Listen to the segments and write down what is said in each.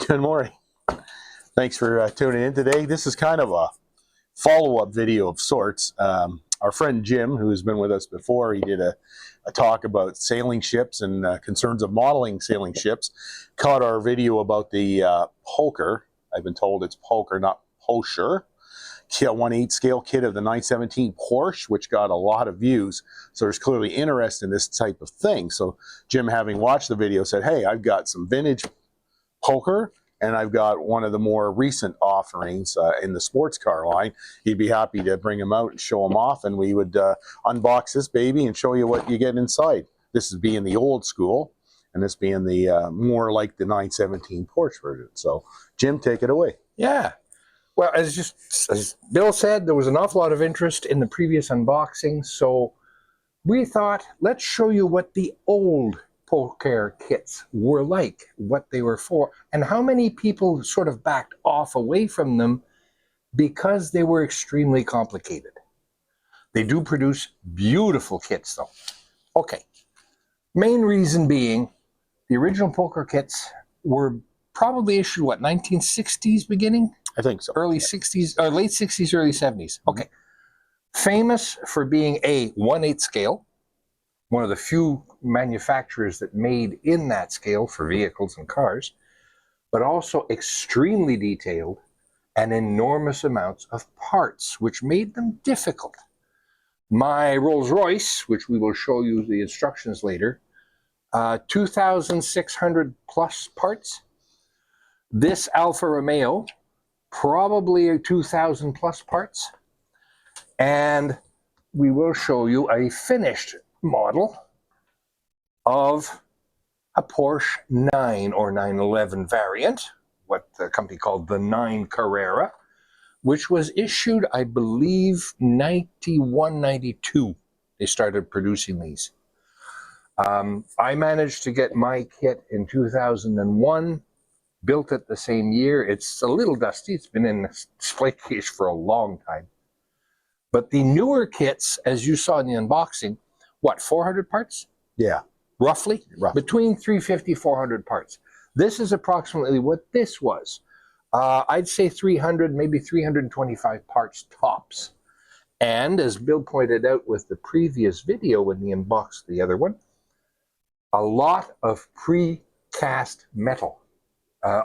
Good morning. Thanks for tuning in today. This is kind of a follow-up video of sorts. Our friend Jim, who has been with us before, he did a talk about sailing ships and concerns of modeling sailing ships. Caught our video about the Pocher. I've been told it's Pocher, not Pocher. 1/8 scale kit of the 917 Porsche, which got a lot of views. So there's clearly interest in this type of thing. So Jim, having watched the video, said, hey, I've got some vintage Pocher, and I've got one of the more recent offerings in the sports car line. He'd be happy to bring them out and show them off, and we would unbox this baby and show you what you get inside. This is being the old school, and this being the more like the 917 Porsche version. So, Jim, take it away. Yeah. Well, as Bill said, there was an awful lot of interest in the previous unboxing, so we thought, let's show you what the old Pocher kits were like, what they were for, and how many people sort of backed off away from them because they were extremely complicated. They do produce beautiful kits though. Okay, main reason being the original Pocher kits were probably issued, what, 1960s beginning? I think so. Early 60s, or late 60s, early 70s. Okay. Famous for being a 1/8 scale, one of the few manufacturers that made in that scale for vehicles and cars, but also extremely detailed and enormous amounts of parts, which made them difficult. My Rolls Royce, which we will show you the instructions later, 2,600 plus parts. This Alfa Romeo, probably 2,000 plus parts. And we will show you a finished model of a Porsche 9 or 911 variant, what the company called the 9 Carrera, which was issued, I believe, 91, 92. They started producing these. I managed to get my kit in 2001, built it the same year. It's a little dusty. It's been in the display case for a long time. But the newer kits, as you saw in the unboxing, what, 400 parts? Yeah. Roughly? Between 350, 400 parts. This is approximately what this was. I'd say 300, maybe 325 parts tops. And as Bill pointed out with the previous video when he unboxed the other one, a lot of pre-cast metal.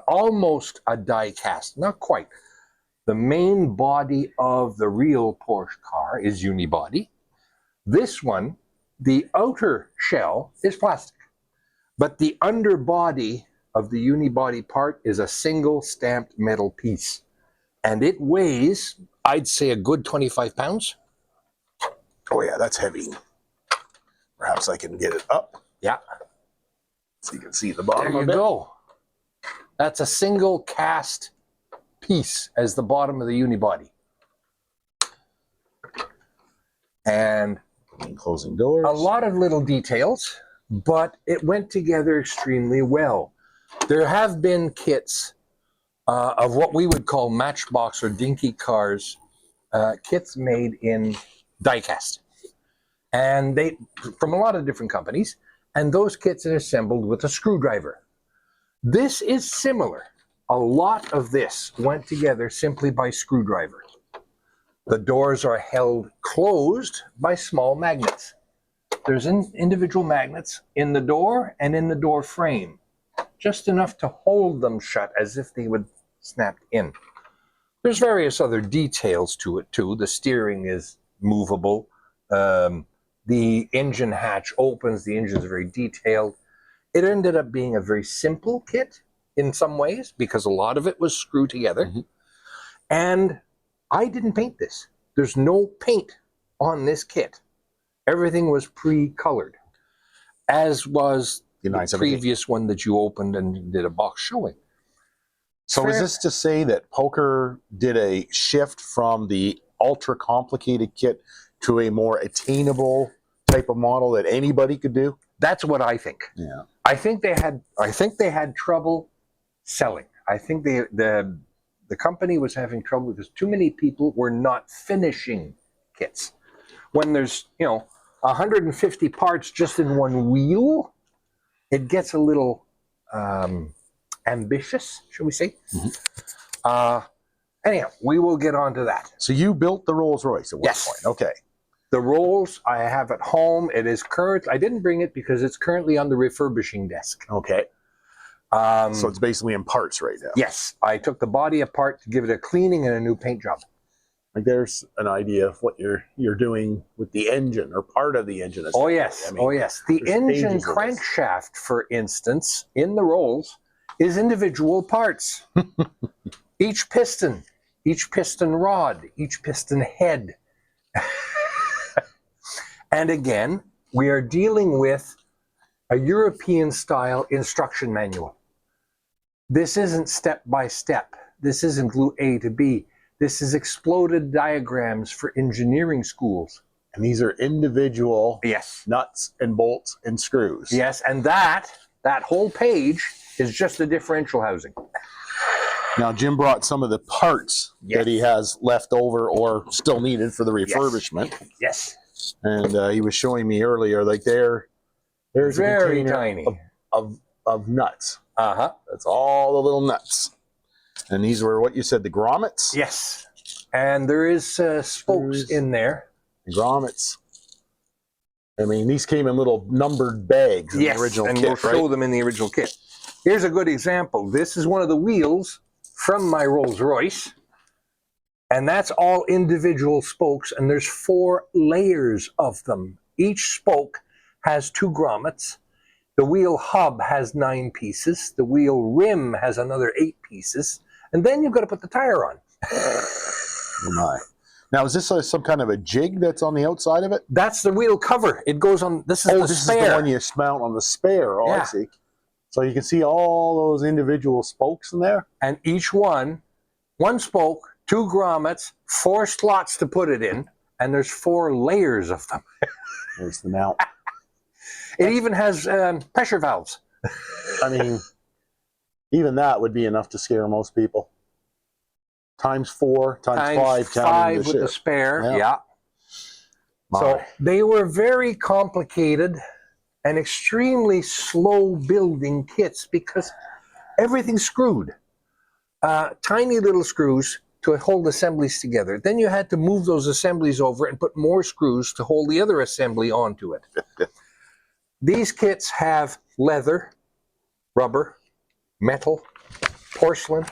Almost a die cast, not quite. The main body of the real Porsche car is unibody. This one, the outer shell is plastic, but the underbody of the unibody part is a single stamped metal piece. And it weighs, I'd say, a good 25 pounds. Oh yeah, that's heavy. Perhaps I can get it up. Yeah. So you can see the bottom there of you it. Go. That's a single cast piece as the bottom of the unibody. And closing doors. a lot of little details, but it went together extremely well. There have been kits of what we would call matchbox or dinky cars, kits made in die cast. And they, from a lot of different companies, and those kits are assembled with a screwdriver. This is similar. A lot of this went together simply by screwdriver. The doors are held closed by small magnets. There's individual magnets in the door and in the door frame, just enough to hold them shut as if they would snap in. There's various other details to it too. The steering is movable. The engine hatch opens. The engine is very detailed. It ended up being a very simple kit in some ways because a lot of it was screwed together. Mm-hmm. And I didn't paint this. There's no paint on this kit. Everything was pre-colored, as was the previous one that you opened and did a box showing. So is this to say that Pocher did a shift from the ultra complicated kit to a more attainable type of model that anybody could do? That's what I think. Yeah. I think they had trouble selling. I think the company was having trouble because too many people were not finishing kits. When there's, 150 parts just in one wheel, it gets a little ambitious, shall we say. Mhm. Anyhow, we will get on to that. So you built the Rolls Royce at one Yes. point. Okay. The Rolls I have at home. It is current. I didn't bring it because it's currently on the refurbishing desk. Okay. Um, So it's basically in parts right now. yes, I took the body apart to give it a cleaning and a new paint job. Like there's an idea of what you're doing with the engine or part of the engine. Oh yes, I mean, oh yes. The there's engine pages of this. crankshaft, for instance, in the Rolls, is individual parts. Each piston rod, each piston head. And again, we are dealing with a European-style instruction manual. This isn't step by step. This isn't glue A to B. This is exploded diagrams for engineering schools. And these are individual Yes. nuts and bolts and screws. Yes, and that whole page is just the differential housing. Now, Jim brought some of the parts Yes. that he has left over or still needed for the refurbishment. Yes. And he was showing me earlier, like there's a Very container tiny. of nuts. Uh-huh. That's all the little nuts. And these were what you said, the grommets? Yes. And there is spokes in there. Grommets. I mean, these came in little numbered bags in the original and kit, we'll show right? them in the original kit. Here's a good example. This is one of the wheels from my Rolls Royce. And that's all individual spokes, and there's 4 layers of them. Each spoke has 2 grommets. The wheel hub has 9 pieces. The wheel rim has another 8 pieces. And then you've got to put the tire on. Oh my. Now, is this some kind of a jig that's on the outside of it? That's the wheel cover. It goes on, this is the this spare. is the one you mount on the spare. Oh, I Yeah. see. So you can see all those individual spokes in there? And each one spoke, 2 grommets, 4 slots to put it in, and there's 4 layers of them. There's the mount. It even has pressure valves. I mean, even that would be enough to scare most people. Times 4, times 5, counting 5 the with ship. the spare, Yeah. yeah. So My. they were very complicated and extremely slow building kits because everything's screwed. Tiny little screws to hold assemblies together. Then you had to move those assemblies over and put more screws to hold the other assembly onto it. These kits have leather, rubber, metal, porcelain.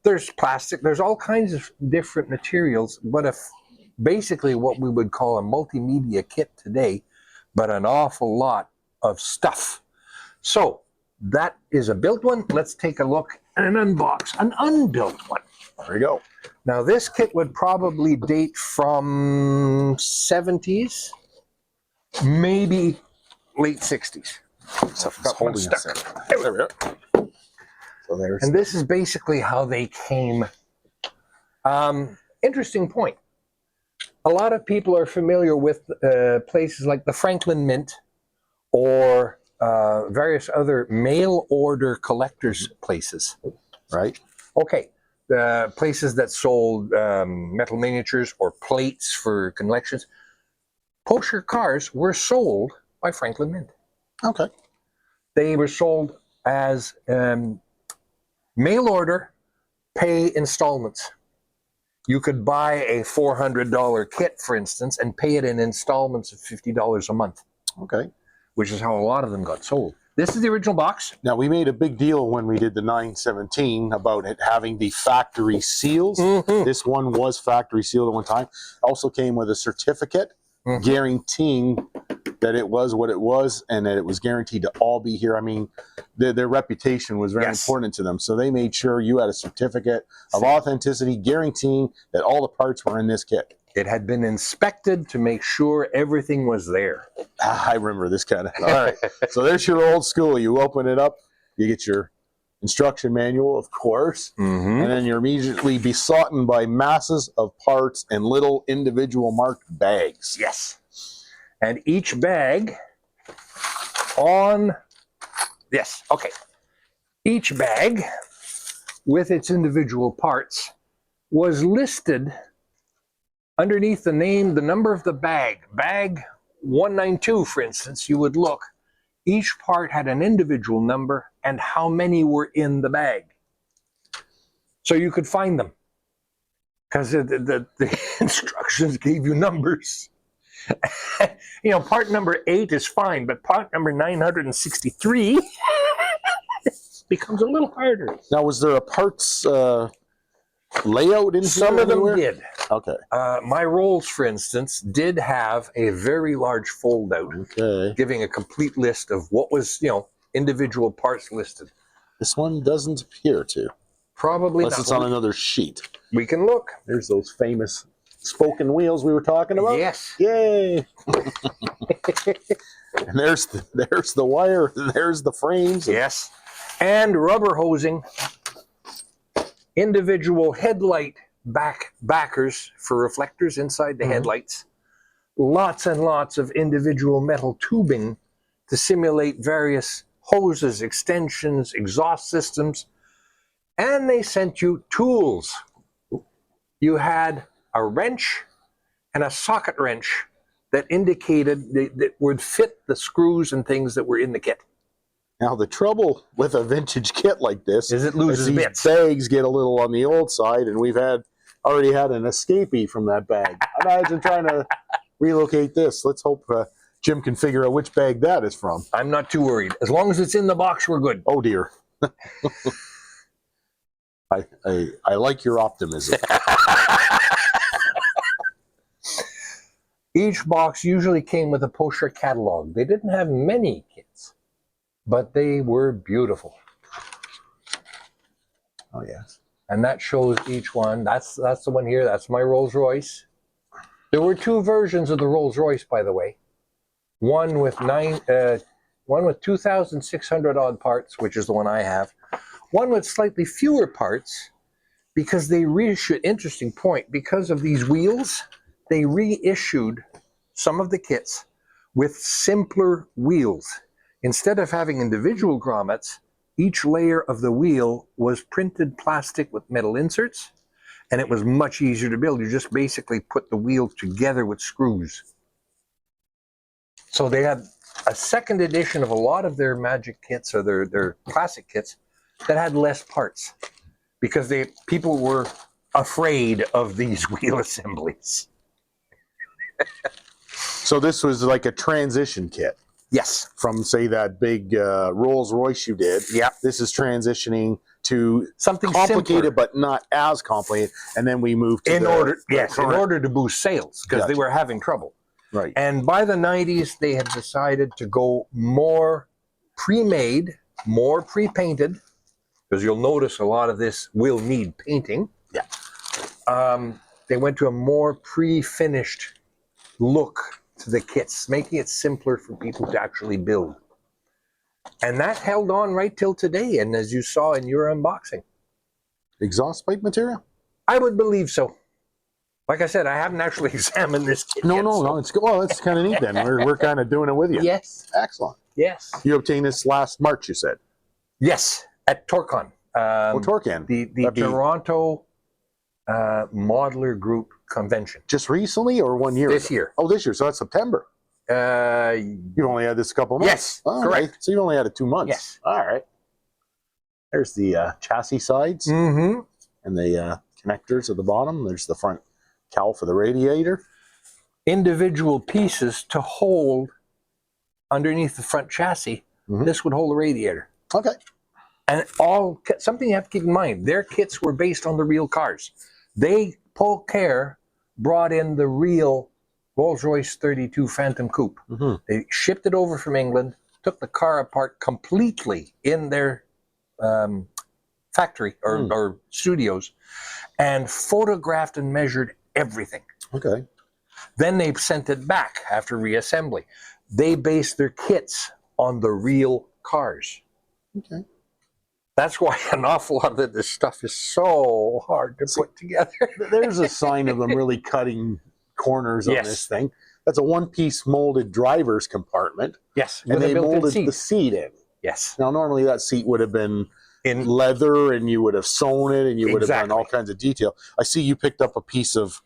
There's plastic. There's all kinds of different materials, but basically what we would call a multimedia kit today, but an awful lot of stuff. So that is a built one. Let's take a look at an unbox, an unbuilt one. There we go. Now this kit would probably date from 70s, maybe late 60s. Something's got one holding us stuck. there. There we are. So there's And this is basically how they came. Interesting point. A lot of people are familiar with places like the Franklin Mint or various other mail order collectors places. right. Okay, the places that sold metal miniatures or plates for collections. Pocher cars were sold by Franklin Mint. Okay. They were sold as mail order, pay installments. You could buy a $400 kit, for instance, and pay it in installments of $50 a month, Okay. which is how a lot of them got sold. This is the original box. Now, we made a big deal when we did the 917 about it having the factory seals. Mhm. This one was factory sealed at one time. Also came with a certificate Mhm. guaranteeing that it was what it was and that it was guaranteed to all be here. I mean, their reputation was very Yes. important to them. So they made sure you had a certificate of authenticity guaranteeing that all the parts were in this kit. It had been inspected to make sure everything was there. I remember this kind of. All right. So there's your old school. You open it up, you get your instruction manual, of course, Mm-hmm. and then you're immediately besought by masses of parts and little individual marked bags. Yes. And each bag on, yes, okay. Each bag with its individual parts was listed underneath the name, the number of the bag. Bag 192, for instance, you would look. Each part had an individual number and how many were in the bag. So you could find them. Because the instructions gave you numbers. You know, part number 8 is fine, but part number 963 becomes a little harder. Now, was there a parts layout in Some here of them anywhere? did. Okay. My Rolls, for instance, did have a very large fold-out, Okay. giving a complete list of what was, you know, individual parts listed. This one doesn't appear to. Probably Unless not. it's on another sheet. We can look. There's those famous spoken wheels we were talking about. Yes. Yay! And there's the wire. And there's the frames. Yes. And rubber hosing. Individual headlight backers for reflectors inside the headlights. Lots and lots of individual metal tubing to simulate various hoses, extensions, exhaust systems. And they sent you tools. You had a wrench and a socket wrench that indicated that would fit the screws and things that were in the kit. Now, the trouble with a vintage kit like this Is it loses these bits. bags get a little on the old side, and we've already had an escapee from that bag. Imagine trying to relocate this. Let's hope Jim can figure out which bag that is from. I'm not too worried. As long as it's in the box, we're good. Oh, dear. I like your optimism. Each box usually came with a Pocher catalog. They didn't have many kits, but they were beautiful. Oh, yes. And that shows each one. That's the one here. That's my Rolls Royce. There were 2 versions of the Rolls Royce, by the way. One with 2,600 odd parts, which is the one I have. One with slightly fewer parts, because they reissued, interesting point, because of these wheels, they reissued some of the kits with simpler wheels. Instead of having individual grommets, each layer of the wheel was printed plastic with metal inserts, and it was much easier to build. You just basically put the wheel together with screws. So they had a second edition of a lot of their Magic kits, or their classic kits, that had less parts, because people were afraid of these wheel assemblies. So this was like a transition kit. Yes. From, say, that big Rolls Royce you did. Yeah. This is transitioning to Something complicated, simpler. but not as complicated. And then we moved to in order to boost sales, because they Gotcha. were having trouble. Right. And by the 90s, they had decided to go more pre-made, more pre-painted, because you'll notice a lot of this will need painting. Yeah. They went to a more pre-finished look to the kits, making it simpler for people to actually build. And that held on right till today, and as you saw in your unboxing. Exhaust pipe material? I would believe so. Like I said, I haven't actually examined this kit yet. No. It's good. Well, that's kind of neat then. We're kind of doing it with you. Yes. Excellent. Yes. You obtained this last March, you said. Yes, at Torcon. Torcan. The That'd be Toronto Modeler Group Convention. just recently or 1 year This ago? year. Oh, this year. So that's September. You've only had this a couple of months. Yes, All correct. right. So you've only had it 2 months. Yes. All right. There's the chassis sides Mm-hmm. and the connectors at the bottom. There's the front cowl for the radiator. Individual pieces to hold underneath the front chassis. Mhm. This would hold the radiator. Okay. And something you have to keep in mind, their kits were based on the real cars. Pocher brought in the real Rolls-Royce 32 Phantom Coupe. Mm-hmm. They shipped it over from England, took the car apart completely in their factory or studios, and photographed and measured everything. Okay. Then they sent it back after reassembly. They based their kits on the real cars. Okay. That's why an awful lot of this stuff is so hard to put together. There's a sign of them really cutting corners on Yes. this thing. That's a one-piece molded driver's compartment, Yes, and with a they built-in molded seat. the seat in. Yes. Now, normally that seat would have been In leather, and you would have sewn it, and you would have done Exactly. all kinds of detail. I see you picked up a piece of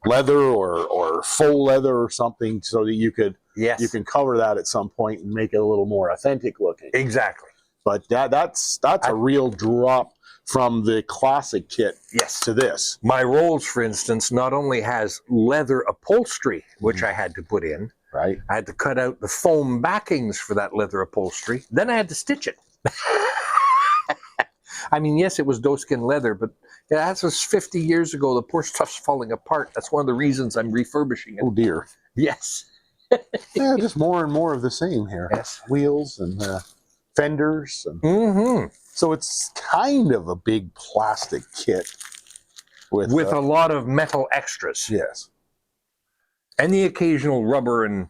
leather or faux leather or something, so that you yes. can cover that at some point and make it a little more authentic looking. Exactly. But that's a real drop from the classic kit Yes. to this. My Rolls, for instance, not only has leather upholstery, which I had to put in, Right. I had to cut out the foam backings for that leather upholstery. Then I had to stitch it. I mean, yes, it was doeskin leather, but that was 50 years ago. The poor stuff's falling apart. That's one of the reasons I'm refurbishing it. Oh dear. Yes. Yeah, just more and more of the same here. Yes. Wheels and fenders. And Mm-hmm. so it's kind of a big plastic kit with a lot of metal extras. Yes. And the occasional rubber and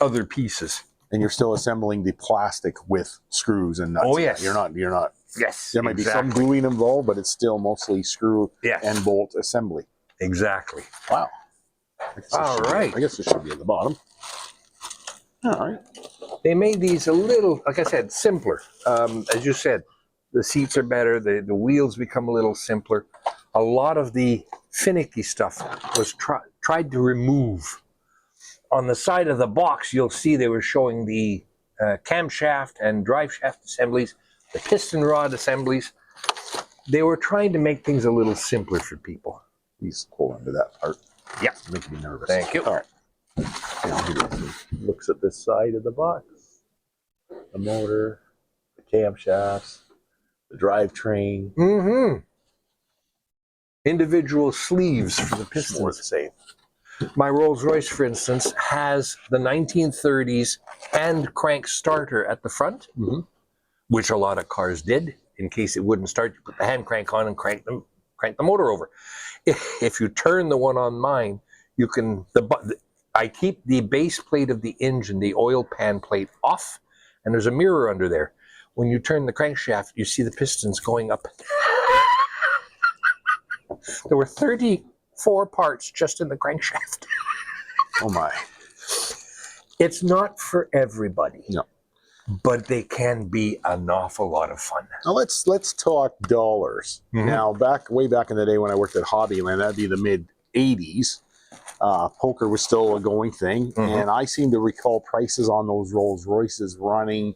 other pieces. And you're still assembling the plastic with screws and nuts. Oh, yes. You're not. Yes. There might be some gluing involved, but it's still mostly screw and bolt assembly. Exactly. Wow. All right. I guess it should be at the bottom. All right. They made these a little, like I said, simpler. As you said, the seats are better. The wheels become a little simpler. A lot of the finicky stuff was tried to remove. On the side of the box, you'll see they were showing the camshaft and drive shaft assemblies, the piston rod assemblies. They were trying to make things a little simpler for people. Please hold on to that part. Yeah. It's making me nervous. Thank you. All right. Now he looks at this side of the box. The motor, the camshafts, the drivetrain. Mm-hmm. Individual sleeves for the pistons. More the same. My Rolls Royce, for instance, has the 1930s hand crank starter at the front, which a lot of cars did. In case it wouldn't start, you put the hand crank on and crank the motor over. If you turn the one on mine, you can. I keep the base plate of the engine, the oil pan plate, off, and there's a mirror under there. When you turn the crankshaft, you see the pistons going up. There were 34 parts just in the crankshaft. Oh my. It's not for everybody. No. But they can be an awful lot of fun. Now let's talk dollars. Now way back in the day when I worked at Hobbyland, that'd be the mid 80s. Poker was still a going thing, and I seem to recall prices on those Rolls Royces running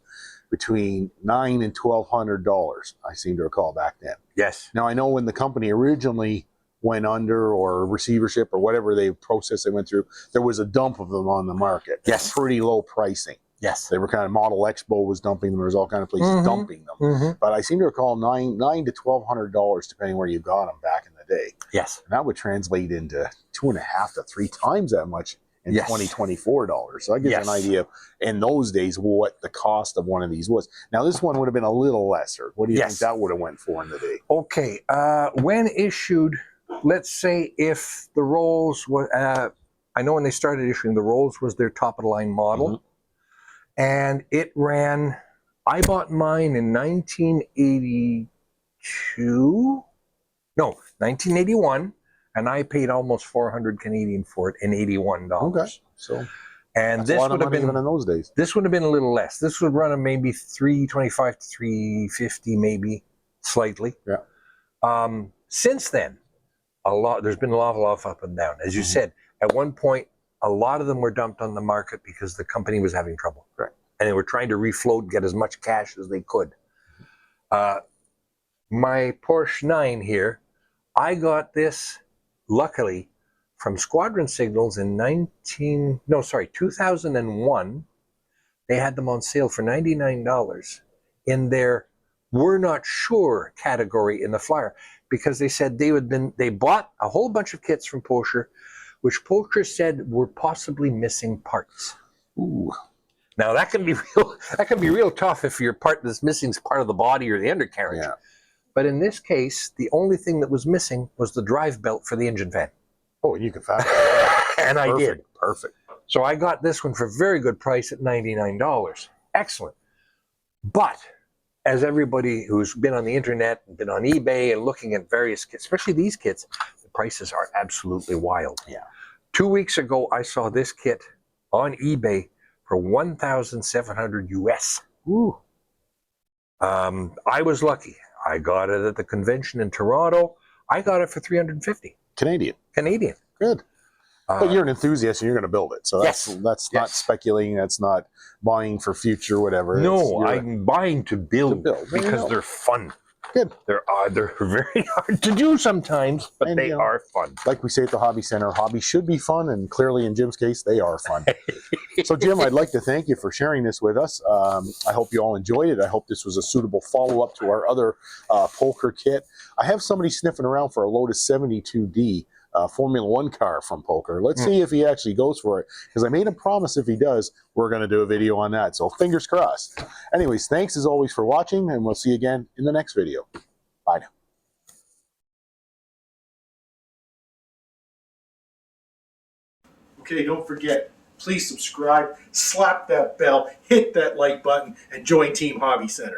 between $900 and $1,200. I seem to recall back then. Yes. Now I know when the company originally went under, or receivership, or whatever process they went through, there was a dump of them on the market. Yes. Pretty low pricing. Yes. They were kind of, Model Expo was dumping them. There was all kind of places dumping them. But I seem to recall $900 to $1,200 depending where you got them back in the day. Yes. And that would translate into 2.5 to 3 times that much in 2024 dollars. So that gives you an idea of, in those days, what the cost of one of these was. Now this one would have been a little lesser. What do you think that would have went for in the day? Okay. When issued, let's say if the Rolls was, I know when they started issuing, the Rolls was their top of the line model. And it ran, I bought mine in 1981, and I paid almost 400 Canadian for it in $81. Okay. So, and this would have been, even in those days. This would have been a little less. This would run maybe $325 to $350, maybe slightly. Yeah. Since then, there's been a lot of up and down. As you said, at one point, a lot of them were dumped on the market because the company was having trouble. Right. And they were trying to refloat, get as much cash as they could. My Porsche 9 here, I got this, luckily, from Squadron Signals in 2001. They had them on sale for $99 in their "we're not sure" category in the flyer, because they said they bought a whole bunch of kits from Pocher, which Pocher said were possibly missing parts. Ooh. Now that can be real tough if your part that's missing is part of the body or the undercarriage. Yeah. But in this case, the only thing that was missing was the drive belt for the engine fan. Oh, and you can fabricate that. And I did. Perfect. So I got this one for a very good price at $99. Excellent. But as everybody who's been on the internet and been on eBay and looking at various kits, especially these kits, the prices are absolutely wild. Yeah. 2 weeks ago, I saw this kit on eBay for $1,700 US. Ooh. I was lucky. I got it at the convention in Toronto. I got it for $350 Canadian. Canadian. Good. But you're an enthusiast and you're going to build it. So that's Yes. not speculating. That's not buying for future, whatever. No, I'm buying to build, because they're fun. Good. They're very hard to do sometimes, but they are fun. Like we say at the Hobby Center, hobbies should be fun, and clearly in Jim's case, they are fun. So Jim, I'd like to thank you for sharing this with us. I hope you all enjoyed it. I hope this was a suitable follow-up to our other Pocher kit. I have somebody sniffing around for a Lotus 72D Formula One car from Pocher. Let's see if he actually goes for it, because I made him promise if he does, we're going to do a video on that. So fingers crossed. Anyways, thanks as always for watching, and we'll see you again in the next video. Bye now. Okay, don't forget, please subscribe, slap that bell, hit that like button, and join Team Hobby Center.